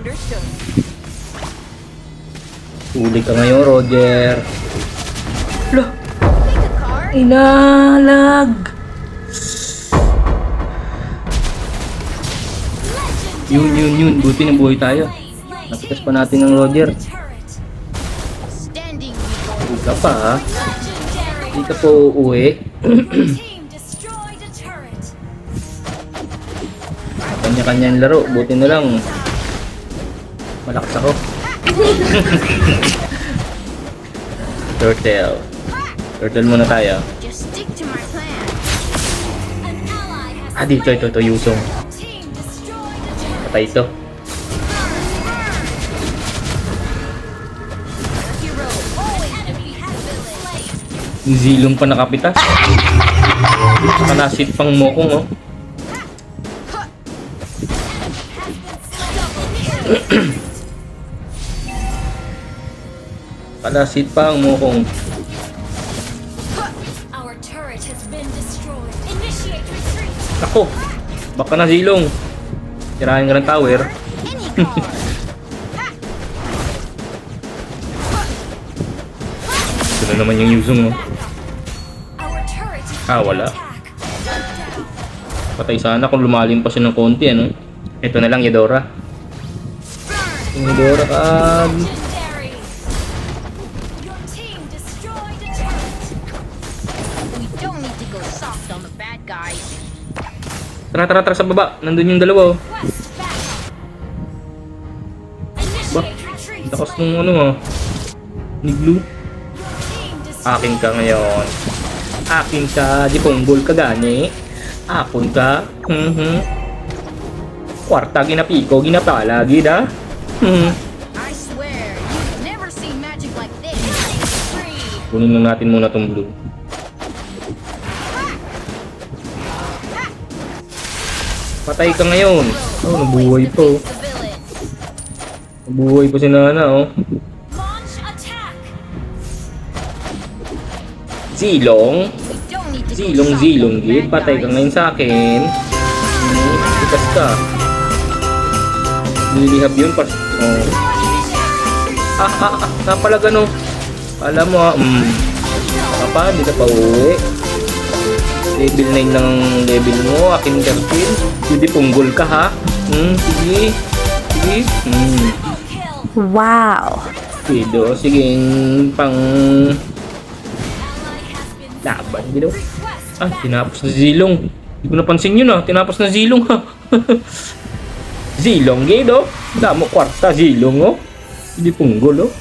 Understood. Huli ka ngayon, Roger. Lah, Pick a card. inalag. Yun. Buti na buhay tayo. Napitas pa natin ng Roger. Standing before Huwag ka pa, ha? legendary. Hindi ka po uuwi. Team destroyed a turret. Kanya-kanyang laro. Buti na lang. Malakas ako. Turtle. Turtle muna tayo. Just stick to my plan. An ally has Dito. Yusong. team destroyed a turret. Patay ito. Hero always defeats the villain. Yung zilong pa nakapitas. Saka nasit pang mokong, oh. Kalasit pa ang mokong. Our turret has been destroyed. Initiate retreat. Ako! Baka na zilong. Tirahin ka ng tower. Any card. Ito na naman yung Yuzong, oh. Our turret is Wala. attack. Patay sana kung lumalim pa siya ng konti, ano? Ito na lang, Yadora. Yadora ka. Legendary. Your team destroyed a turret. We don't need to go soft on the bad guys. Tara sa baba. Nandun yung dalawa, oh. Quest backup. Ba? Initiate retreat. Lakas nung ano, ah. Ni Blue. Team destroyed. Akin ka ngayon. Akin ka. Di punggol ka gani. Apon ka. Kwarta ginapiko. Ginapala. Gida. I swear, you've never seen magic like this. Free. Kunin na natin muna tong Blue. Patay ka ngayon. Oh, nabuhay pa, oh. The villain. Nabuhay pa si Nana, oh. Launch attack. Zilong. We don't need to go Zilong, soft zilong, on the gid. bad Patay ka guys. ngayon sa akin. Tikas ka. Nilihab yun, pas. Oh. Napalag ano. Alam mo, Saka pa, hindi ka pa uwi. Level 9 ng level mo, akin kapil. Hindi punggol ka, ha? Sige. Triple kill. Wow. Sige, pang Ally has been laban, gino. request. Tinapos na Zilong. Hindi ko napansin yun, ha? Tinapos na Zilong, ha? Zilong, gido. Damo kwarta, Zilong, oh. Hindi punggol, oh.